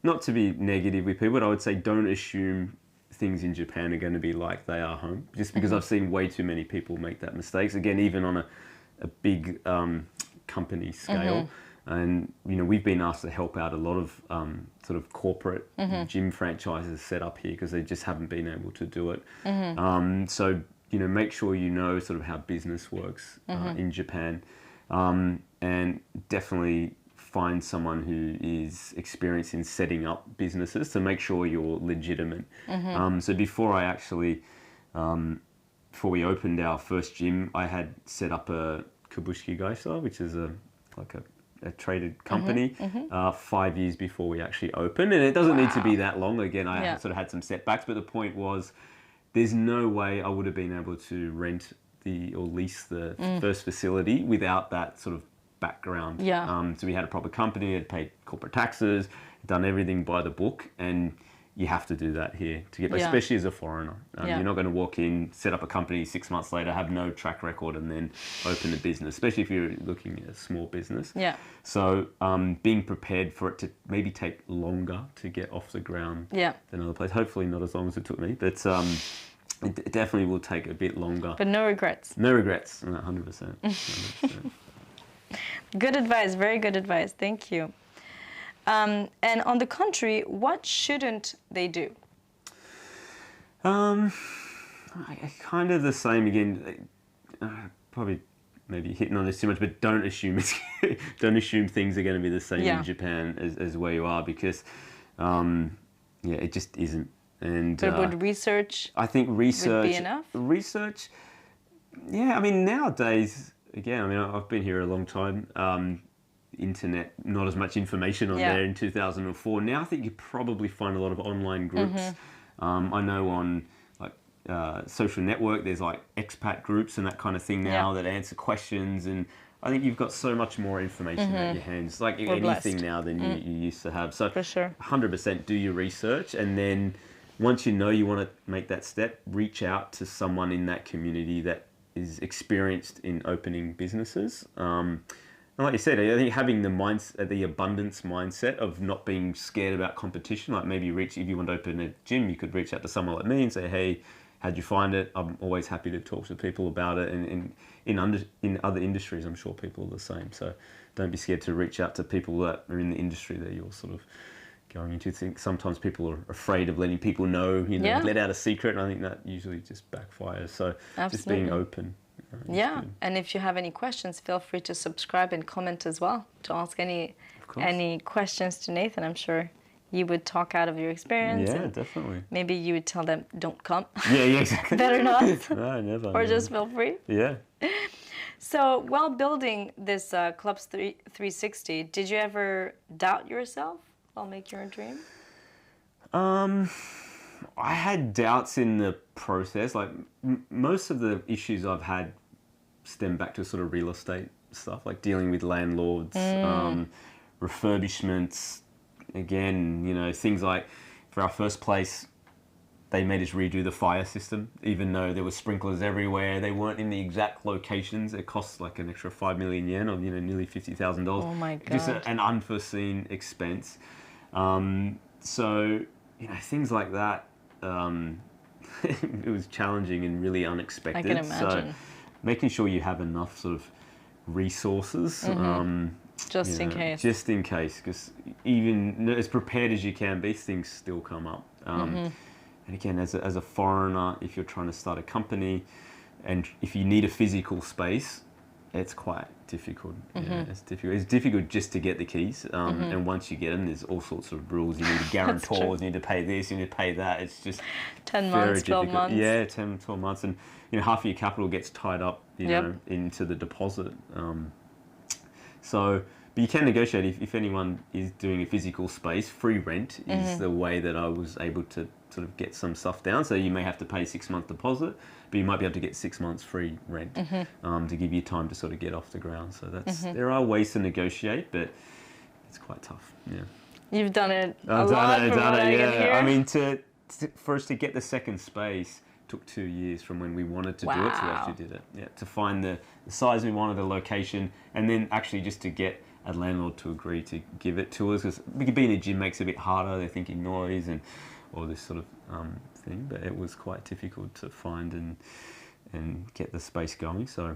not to be negative with people, but I would say don't assume things in Japan are going to be like they are home, just because I've seen way too many people make that mistakes. Again, even on a big company scale. And, you know, we've been asked to help out a lot of sort of corporate gym franchises set up here because they just haven't been able to do it. So, you know, make sure you know sort of how business works in Japan, and definitely find someone who is experienced in setting up businesses to make sure you're legitimate. So before we opened our first gym, I had set up a Kabushiki Gaisha, which is a traded company, 5 years before we actually opened. And it doesn't need to be that long. Again, I sort of had some setbacks, but the point was there's no way I would have been able to rent or lease the first facility without that sort of background. So we had a proper company, had paid corporate taxes, done everything by the book, and you have to do that here to get, especially as a foreigner. You're not going to walk in, set up a company 6 months later, have no track record, and then open a business, especially if you're looking at a small business. So being prepared for it to maybe take longer to get off the ground than other places. Hopefully not as long as it took me, but it definitely will take a bit longer. But no regrets. No regrets, 100%. 100%. Good advice, very good advice. Thank you. And on the contrary, what shouldn't they do? Kind of the same again. Probably maybe hitting on this too much, but don't assume things are going to be the same in Japan as where you are, because it just isn't. And but would research? I think research would be enough. Research, yeah. I mean, nowadays, again, I mean, I've been here a long time. Internet, not as much information on there in 2004. Now I think you probably find a lot of online groups. I know on like social network there's like expat groups and that kind of thing now that answer questions, and I think you've got so much more information at your hands, like anything blessed. now than you used to have. So for sure, 100% do your research, and then once you know you want to make that step, reach out to someone in that community that is experienced in opening businesses. And like you said, I think having the abundance mindset of not being scared about competition, like maybe if you want to open a gym, you could reach out to someone like me and say, hey, how'd you find it? I'm always happy to talk to people about it. And in other industries, I'm sure people are the same. So don't be scared to reach out to people that are in the industry that you're sort of going into. I think sometimes people are afraid of letting people know, let out a secret. And I think that usually just backfires. So just being open. And if you have any questions, feel free to subscribe and comment as well to ask any questions to Nathan. I'm sure you would talk out of your experience. Yeah, definitely. Maybe you would tell them, don't come. Yeah, exactly. Better not. No, never. Or just feel free. Yeah. So while building this Clubs 360, did you ever doubt yourself while making your dream? I had doubts in the process. Like most of the issues I've had stem back to sort of real estate stuff, like dealing with landlords, refurbishments. Again, you know, things like for our first place, they made us redo the fire system, even though there were sprinklers everywhere. They weren't in the exact locations. It cost like an extra 5 million yen, or nearly $50,000. Oh my God. Just an unforeseen expense. So things like that. It was challenging and really unexpected. I can imagine. So making sure you have enough sort of resources. Just in case. Just in case, because even as prepared as you can be, things still come up. And again, as a foreigner, if you're trying to start a company, and if you need a physical space, it's quite difficult. Yeah, it's difficult. It's difficult just to get the keys. And once you get them, there's all sorts of rules. You need guarantors, you need to pay this, you need to pay that. It's just 10 months, 12 months. Yeah, 10, 12 months. And half of your capital gets tied up, into the deposit. But you can negotiate if anyone is doing a physical space. Free rent is the way that I was able to sort of get some stuff down. So you may have to pay 6-month deposit, but you might be able to get 6 months free rent to give you time to sort of get off the ground. So there are ways to negotiate, but it's quite tough. Yeah, you've done it a lot. I've done it. Yeah, I mean, for us to get the second space took 2 years from when we wanted to do it to actually did it. Yeah, to find the size we wanted, the location, and then actually just to get a landlord to agree to give it to us, because being a gym makes it a bit harder. They're thinking noise and all this sort of thing, but it was quite difficult to find and get the space going. So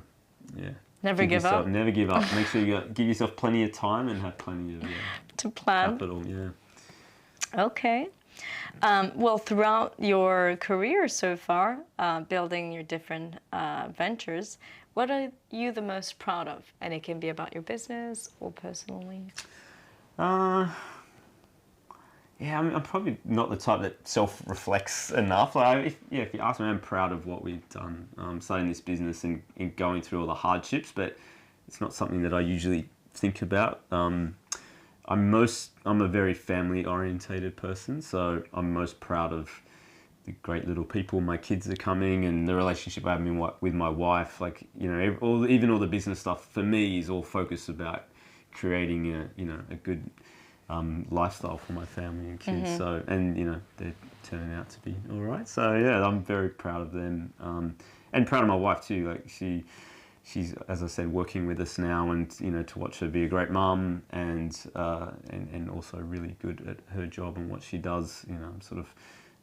yeah, never give up. Never give up. Make sure you give yourself plenty of time and have plenty of to plan. Capital. Yeah. Okay. Well, throughout your career so far, building your different ventures, what are you the most proud of? And it can be about your business or personally. Yeah, I'm probably not the type that self-reflects enough. Like, if you ask me, I'm proud of what we've done, starting this business and going through all the hardships, but it's not something that I usually think about. I'm a very family-orientated person, so I'm most proud of the great little people my kids are coming and the relationship I have with my wife. Like, even all the business stuff for me is all focused about creating a good lifestyle for my family and kids. So, and they're turning out to be all right. So yeah, I'm very proud of them, and proud of my wife too. Like she's, as I said, working with us now, and to watch her be a great mum and also really good at her job and what she does. I'm sort of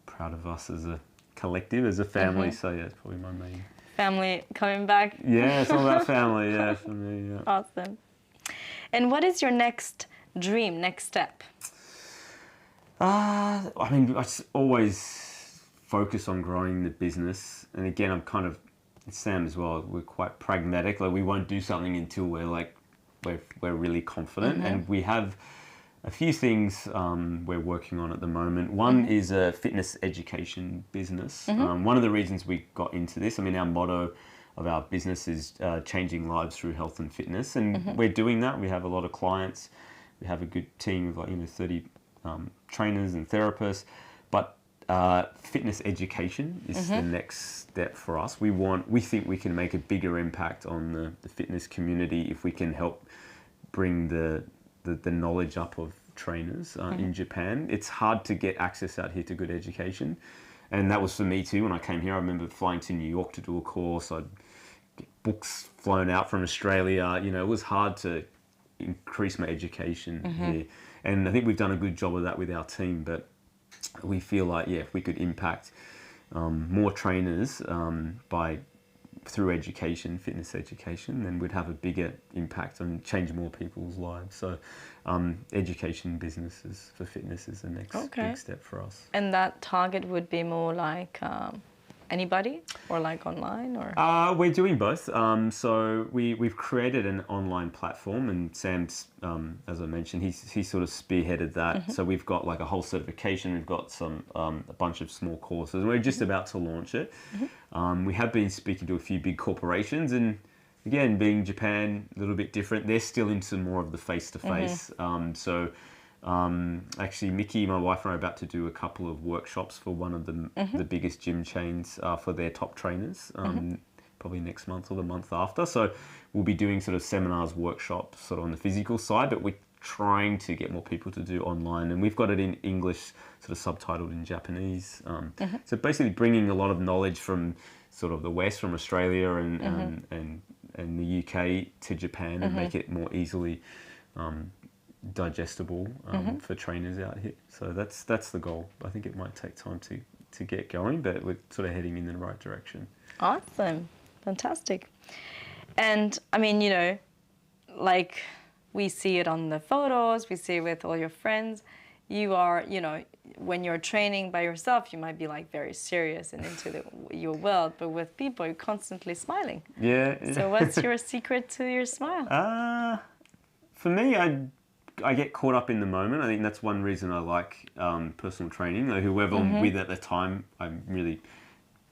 proud of us as a collective, as a family. So yeah, it's probably my main family coming back. Yeah, it's all about family. Yeah, for me. Yeah. Awesome. And what is your next dream, next step? I mean, I always focus on growing the business, and again, I'm kind of Sam as well. We're quite pragmatic. Like, we won't do something until we're really confident, and we have a few things we're working on at the moment. One is a fitness education business. One of the reasons we got into this, I mean, our motto of our business is changing lives through health and fitness, and we're doing that. We have a lot of clients. We have a good team of 30 trainers and therapists, but fitness education is the next step for us. We think we can make a bigger impact on the fitness community if we can help bring the knowledge up of trainers in Japan. It's hard to get access out here to good education, and that was for me too when I came here. I remember flying to New York to do a course. I'd get books flown out from Australia. It was hard to increase my education here, and I think we've done a good job of that with our team. But we feel like, if we could impact more trainers through education, fitness education, then we'd have a bigger impact and change more people's lives. So education businesses for fitness is the next big step for us. And that target would be more like anybody, or like online, or? We're doing both. So we've created an online platform, and Sam's, as I mentioned, he sort of spearheaded that. So we've got like a whole certification. We've got a bunch of small courses. We're just about to launch it. We have been speaking to a few big corporations, and again, being Japan, a little bit different. They're still into more of the face-to-face. So Actually, Mickey, my wife, and I are about to do a couple of workshops for one of the biggest gym chains for their top trainers, probably next month or the month after. So we'll be doing sort of seminars, workshops, sort of on the physical side, but we're trying to get more people to do online, and we've got it in English, sort of subtitled in Japanese. So basically bringing a lot of knowledge from sort of the West, from Australia and the UK to Japan, and make it more easily digestible for trainers out here. So that's the goal. I think it might take time to get going, but we're sort of heading in the right direction. Awesome. Fantastic. And I mean, you know, like we see it on the photos, we see it with all your friends. You are, you know, when you're training by yourself, you might be like very serious and into your world, but with people, you're constantly smiling. Yeah. So what's your secret to your smile? For me, I get caught up in the moment. I think that's one reason I like personal training. Like whoever I'm with at the time, I'm really,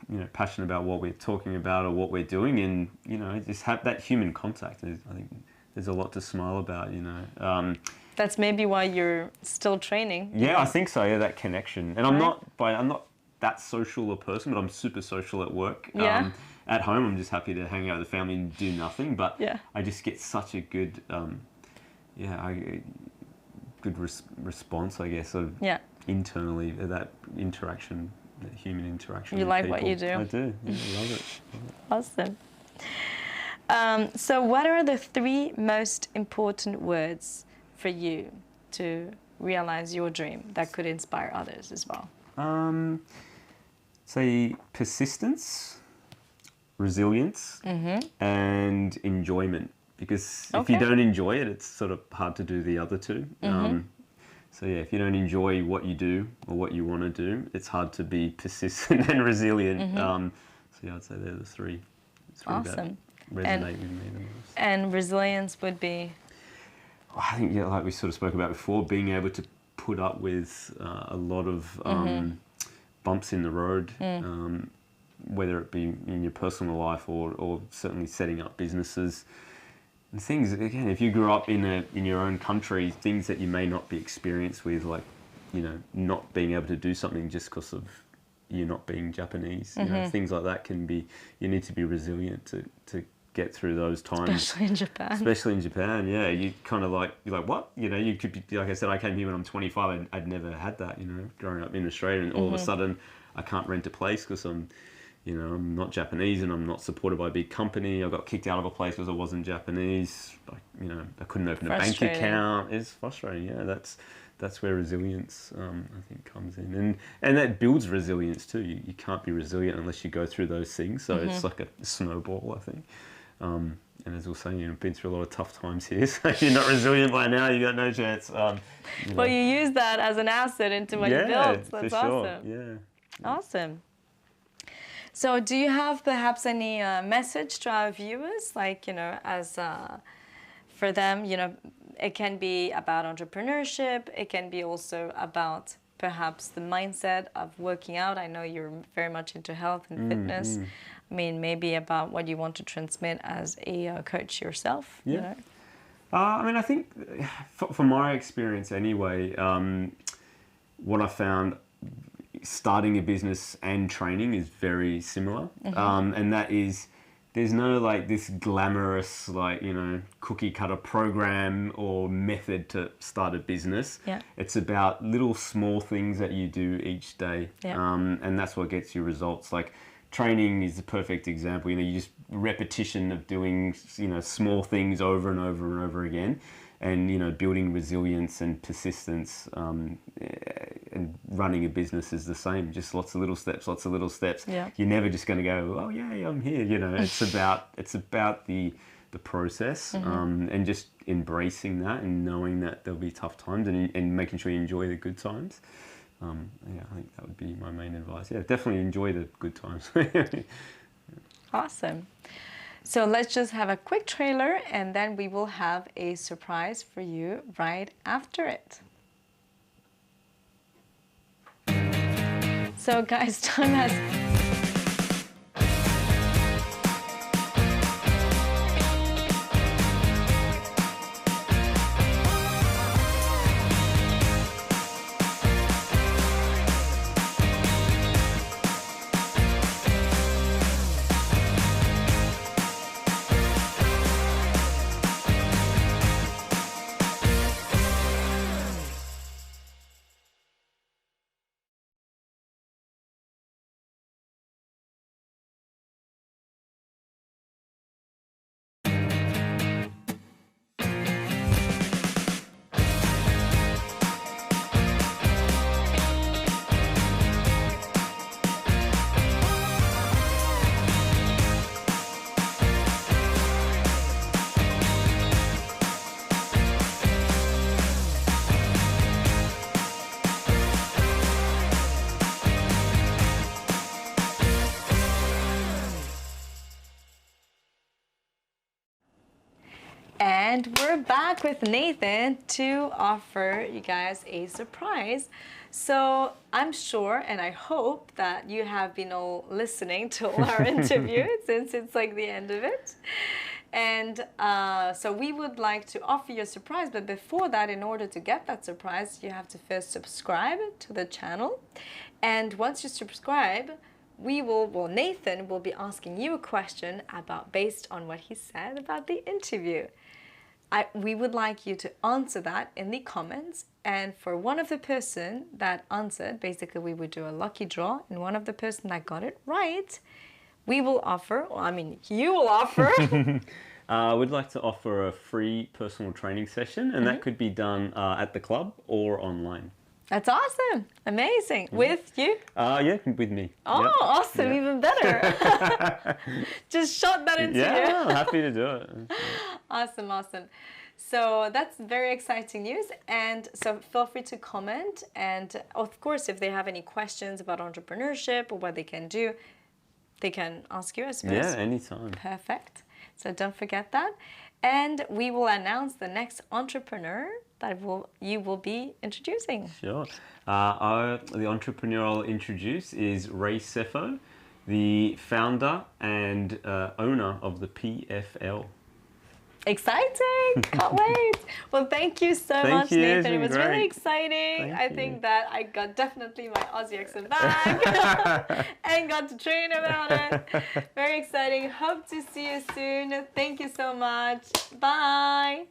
you know, passionate about what we're talking about or what we're doing, and you know, just have that human contact. I think there's a lot to smile about. You know. That's maybe why you're still training. Yeah, I think so. Yeah, that connection. And I'm not that social a person, but I'm super social at work. Yeah. At home, I'm just happy to hang out with the family and do nothing. But I just get such a good, response, I guess, of internally, that interaction, that human interaction. You with like people. what you do. I do. Yeah, I love it. Awesome. So what are the 3 most important words for you to realize your dream that could inspire others as well? Say persistence, resilience, and enjoyment. Because if you don't enjoy it, it's sort of hard to do the other 2. So yeah, if you don't enjoy what you do or what you want to do, it's hard to be persistent and resilient. So yeah, I'd say they're the 3. Awesome. That resonate with me the most. And resilience would be? I think, yeah, like we sort of spoke about before, being able to put up with a lot of bumps in the road, whether it be in your personal life or certainly setting up businesses. And things, again, if you grew up in your own country, things that you may not be experienced with, like, you know, not being able to do something just because of you not being Japanese, you know, things like that can be, you need to be resilient to get through those times. Especially in Japan, yeah. You kind of like, you're like, what? You know, you could be, like I said, I came here when I'm 25 and I'd never had that, you know, growing up in Australia, and all of a sudden I can't rent a place because I'm not Japanese and I'm not supported by a big company. I got kicked out of a place because I wasn't Japanese. You know, I couldn't open a bank account. It's frustrating, yeah. That's where resilience, I think, comes in. And that builds resilience too. You can't be resilient unless you go through those things. So it's like a snowball, I think. And as we were saying, you've been through a lot of tough times here. So if you're not resilient by now, you got no chance. Well, you use that as an asset into what you built. That's awesome. Yeah. Awesome. So do you have perhaps any message to our viewers? Like, you know, as for them, you know, it can be about entrepreneurship. It can be also about perhaps the mindset of working out. I know you're very much into health and fitness. I mean, maybe about what you want to transmit as a coach yourself. Yeah. You know? I mean, I think from my experience anyway, what I found starting a business and training is very similar. And that is, there's no like this glamorous, like, you know, cookie cutter program or method to start a business. Yeah. It's about little small things that you do each day. Yeah. And that's what gets you results. Like training is the perfect example. You know, you just repetition of doing, you know, small things over and over and over again. And, you know, building resilience and persistence and running a business is the same. Just lots of little steps. Yeah. You're never just going to go, oh, yeah, I'm here. You know, it's about the process and just embracing that and knowing that there'll be tough times and making sure you enjoy the good times. Yeah, I think that would be my main advice. Yeah, definitely enjoy the good times. Awesome. So let's just have a quick trailer and then we will have a surprise for you right after it. So guys, time has... And we're back with Nathan to offer you guys a surprise. So I'm sure and I hope that you have been all listening to all our interviews since it's like the end of it. And so we would like to offer you a surprise, but before that, in order to get that surprise, you have to first subscribe to the channel. And once you subscribe, Nathan will be asking you a question based on what he said about the interview. We would like you to answer that in the comments, and for one of the person that answered, basically we would do a lucky draw, and one of the person that got it right, we will offer, you will offer. We'd like to offer a free personal training session, and that could be done at the club or online. That's awesome. Amazing. With you? Yeah, with me. Oh, yep. Awesome. Yep. Even better. Just shot that into you. Yeah, happy to do it. Awesome, awesome. So that's very exciting news. And so feel free to comment. And of course, if they have any questions about entrepreneurship or what they can do, they can ask you, I suppose. Yeah, anytime. Perfect. So don't forget that. And we will announce the next entrepreneur that you will be introducing. Sure. The entrepreneur I'll introduce is Ray Sefo, the founder and owner of the PFL. Exciting! Can't wait. Well, thank you so much, Nathan. It was great. Really exciting. I think that I got definitely my Aussie accent back and got to train about it. Very exciting. Hope to see you soon. Thank you so much. Bye.